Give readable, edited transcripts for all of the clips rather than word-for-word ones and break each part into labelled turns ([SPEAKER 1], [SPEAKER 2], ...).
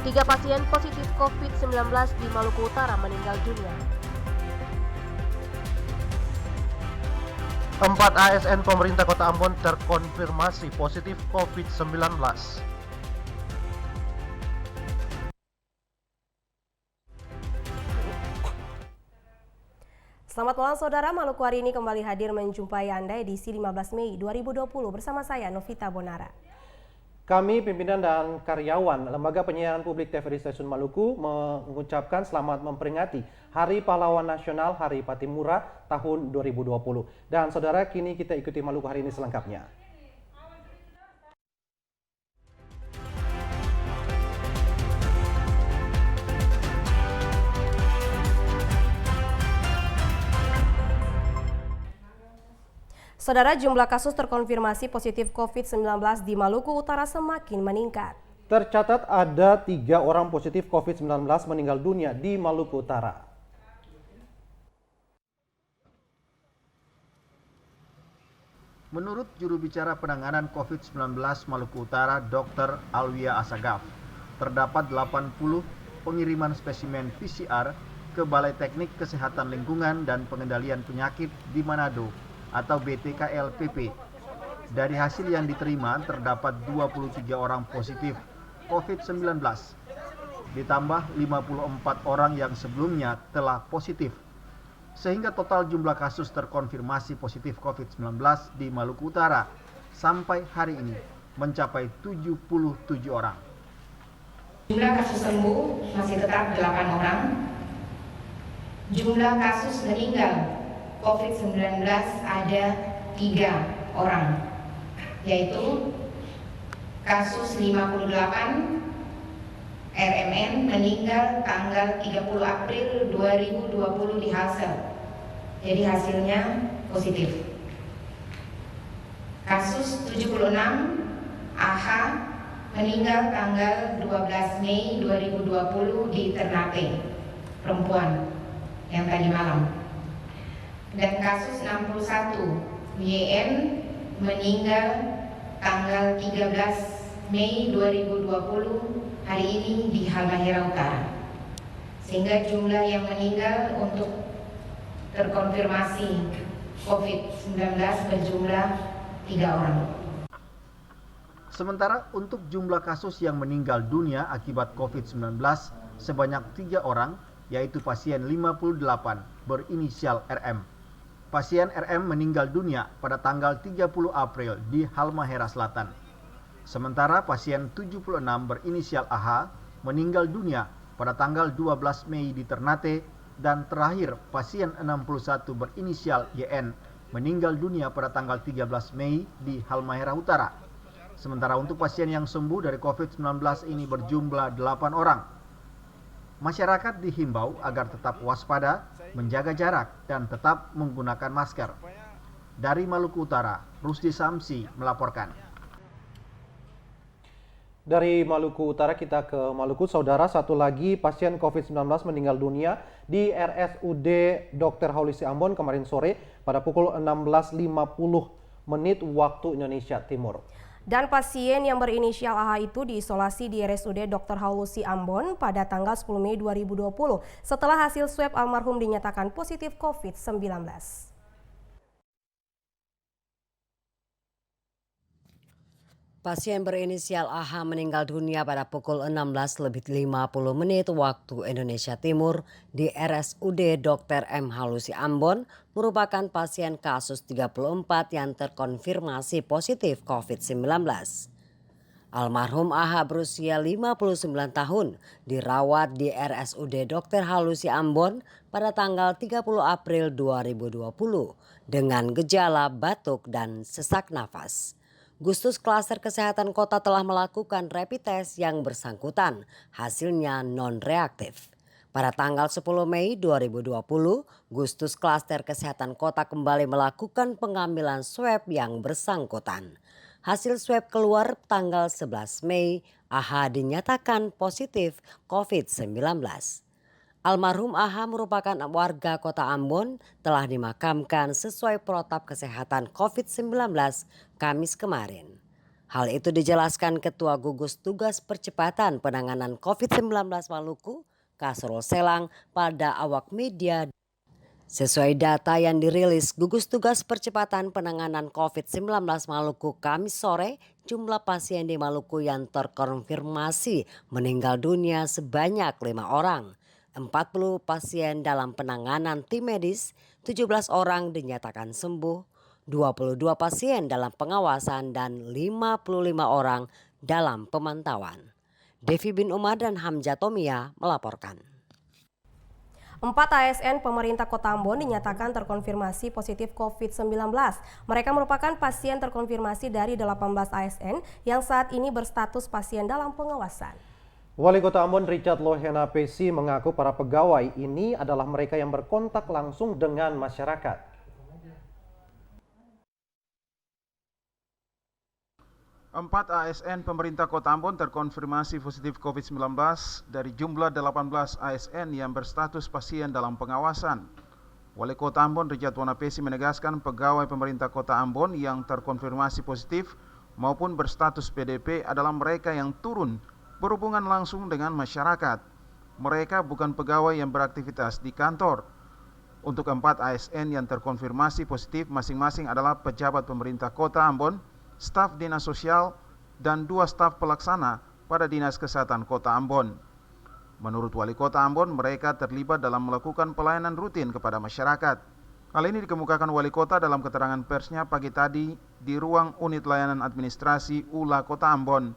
[SPEAKER 1] 3 pasien positif COVID-19 di Maluku Utara meninggal dunia.
[SPEAKER 2] 4 ASN pemerintah Kota Ambon terkonfirmasi positif COVID-19.
[SPEAKER 3] Selamat malam saudara, Maluku hari ini kembali hadir menjumpai Anda edisi 15 Mei 2020 bersama saya Novita Bonara.
[SPEAKER 2] Kami pimpinan dan karyawan Lembaga Penyiaran Publik TVRI Stasiun Maluku mengucapkan selamat memperingati Hari Pahlawan Nasional Hari Patimura tahun 2020. Dan saudara, kini kita ikuti Maluku hari ini selengkapnya.
[SPEAKER 3] Saudara, jumlah kasus terkonfirmasi positif COVID-19 di Maluku Utara semakin meningkat.
[SPEAKER 2] Tercatat ada 3 orang positif COVID-19 meninggal dunia di Maluku Utara. Menurut juru bicara penanganan COVID-19 Maluku Utara, Dr. Alwia Asagaf, terdapat 80 pengiriman spesimen PCR ke Balai Teknik Kesehatan Lingkungan dan Pengendalian Penyakit di Manado atau BTKLPP. Dari hasil yang diterima terdapat 23 orang positif COVID-19, ditambah 54 orang yang sebelumnya telah positif. Sehingga total jumlah kasus terkonfirmasi positif COVID-19 di Maluku Utara sampai hari ini mencapai 77 orang.
[SPEAKER 4] Jumlah kasus sembuh masih tetap 8 orang. Jumlah kasus meninggal COVID-19 ada 3 orang, yaitu kasus 58 RMN meninggal tanggal 30 April 2020 di Halsel, jadi hasilnya positif. Kasus 76 AH meninggal tanggal 12 Mei 2020 di Ternate, perempuan yang tadi malam. Dan kasus 61 YN meninggal tanggal 13 Mei 2020 hari ini di Halmahera Utara. Sehingga jumlah yang meninggal untuk terkonfirmasi COVID-19 berjumlah 3 orang.
[SPEAKER 2] Sementara untuk jumlah kasus yang meninggal dunia akibat COVID-19 sebanyak 3 orang, yaitu pasien 58 berinisial RM. Pasien RM meninggal dunia pada tanggal 30 April di Halmahera Selatan. Sementara pasien 76 berinisial AH meninggal dunia pada tanggal 12 Mei di Ternate, dan terakhir pasien 61 berinisial YN meninggal dunia pada tanggal 13 Mei di Halmahera Utara. Sementara untuk pasien yang sembuh dari COVID-19 ini berjumlah 8 orang. Masyarakat dihimbau agar tetap waspada, menjaga jarak, dan tetap menggunakan masker. Dari Maluku Utara, Rusdi Samsi melaporkan. Dari Maluku Utara kita ke Maluku, saudara, satu lagi pasien COVID-19 meninggal dunia di RSUD Dr. Haulusi Ambon kemarin sore pada pukul 16.50 waktu Indonesia Timur.
[SPEAKER 3] Dan pasien yang berinisial AH itu diisolasi di RSUD Dr. Haulusi Ambon pada tanggal 10 Mei 2020 setelah hasil swab almarhum dinyatakan positif COVID-19.
[SPEAKER 5] Pasien berinisial AH meninggal dunia pada pukul 16.50 waktu Indonesia Timur di RSUD Dr. M. Haulusi Ambon merupakan pasien kasus 34 yang terkonfirmasi positif COVID-19. Almarhum AH berusia 59 tahun dirawat di RSUD Dr. Haulusi Ambon pada tanggal 30 April 2020 dengan gejala batuk dan sesak nafas. Gugus Klaster Kesehatan Kota telah melakukan rapid test yang bersangkutan, hasilnya non-reaktif. Pada tanggal 10 Mei 2020, Gugus Klaster Kesehatan Kota kembali melakukan pengambilan swab yang bersangkutan. Hasil swab keluar tanggal 11 Mei, AH dinyatakan positif COVID-19. Almarhum AH merupakan warga Kota Ambon, telah dimakamkan sesuai protap kesehatan COVID-19 Kamis kemarin. Hal itu dijelaskan Ketua Gugus Tugas Percepatan Penanganan COVID-19 Maluku, Kasrul Selang, pada awak media. Sesuai data yang dirilis Gugus Tugas Percepatan Penanganan COVID-19 Maluku Kamis sore, jumlah pasien di Maluku yang terkonfirmasi meninggal dunia sebanyak 5 orang. 40 pasien dalam penanganan tim medis, 17 orang dinyatakan sembuh, 22 pasien dalam pengawasan dan 55 orang dalam pemantauan. Devi bin Umar dan Hamzah Tomia melaporkan.
[SPEAKER 3] 4 ASN pemerintah Kota Ambon dinyatakan terkonfirmasi positif COVID-19. Mereka merupakan pasien terkonfirmasi dari 18 ASN yang saat ini berstatus pasien dalam pengawasan.
[SPEAKER 6] Wali Kota Ambon Richard Lohena Pesi mengaku para pegawai ini adalah mereka yang berkontak langsung dengan masyarakat.
[SPEAKER 7] 4 ASN pemerintah Kota Ambon terkonfirmasi positif COVID-19 dari jumlah 18 ASN yang berstatus pasien dalam pengawasan. Wali Kota Ambon Richard Lohena Pesi menegaskan pegawai pemerintah Kota Ambon yang terkonfirmasi positif maupun berstatus PDP adalah mereka yang turun berhubungan langsung dengan masyarakat. Mereka bukan pegawai yang beraktivitas di kantor. Untuk 4 ASN yang terkonfirmasi positif masing-masing adalah pejabat pemerintah Kota Ambon, staf dinas sosial, dan 2 staf pelaksana pada Dinas Kesehatan Kota Ambon. Menurut Wali Kota Ambon, mereka terlibat dalam melakukan pelayanan rutin kepada masyarakat. Hal ini dikemukakan Wali Kota dalam keterangan persnya pagi tadi di ruang unit layanan administrasi ULA Kota Ambon.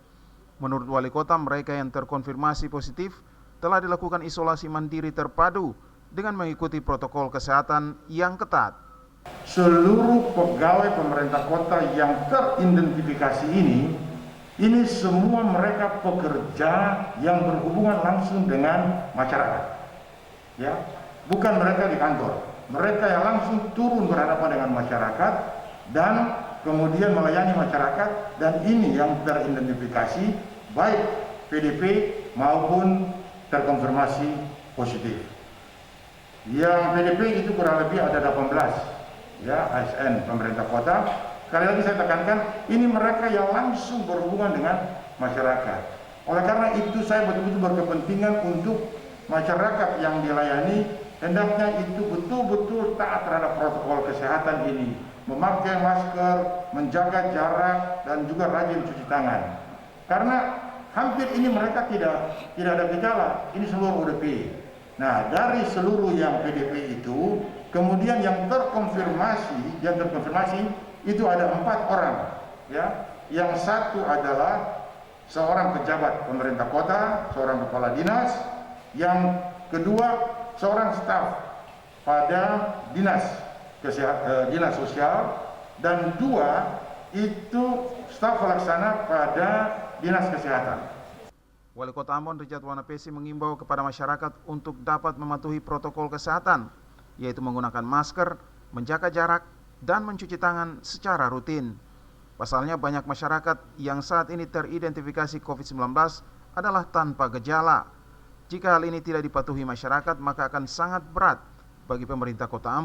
[SPEAKER 7] Menurut Wali Kota, mereka yang terkonfirmasi positif telah dilakukan isolasi mandiri terpadu dengan mengikuti protokol kesehatan yang ketat.
[SPEAKER 8] Seluruh pegawai pemerintah kota yang teridentifikasi ini semua mereka pekerja yang berhubungan langsung dengan masyarakat. Ya, bukan mereka di kantor. Mereka yang langsung turun berhadapan dengan masyarakat dan kemudian melayani masyarakat, dan ini yang teridentifikasi baik PDP maupun terkonfirmasi positif. Yang PDP itu kurang lebih ada 18. Ya, ASN pemerintah kota. Sekali lagi saya tekankan, ini mereka yang langsung berhubungan dengan masyarakat. Oleh karena itu saya betul-betul berkepentingan untuk masyarakat yang dilayani hendaknya itu betul-betul taat terhadap protokol kesehatan ini, memakai masker, menjaga jarak, dan juga rajin cuci tangan. Karena hampir ini mereka tidak ada gejala, ini seluruh ODP. Nah, dari seluruh yang PDP itu, kemudian yang terkonfirmasi itu ada 4 orang, ya. Yang satu adalah seorang pejabat pemerintah kota, seorang kepala dinas. Yang kedua seorang staf pada dinas sosial, dan 2 itu staf pelaksana pada dinas kesehatan.
[SPEAKER 7] Wali Kota Ambon Richard Lohena Pesi mengimbau kepada masyarakat untuk dapat mematuhi protokol kesehatan, yaitu menggunakan masker, menjaga jarak, dan mencuci tangan secara rutin. Pasalnya banyak masyarakat yang saat ini teridentifikasi COVID-19 adalah tanpa gejala. Jika hal ini tidak dipatuhi masyarakat, maka akan sangat berat bagi pemerintah Kota Ambon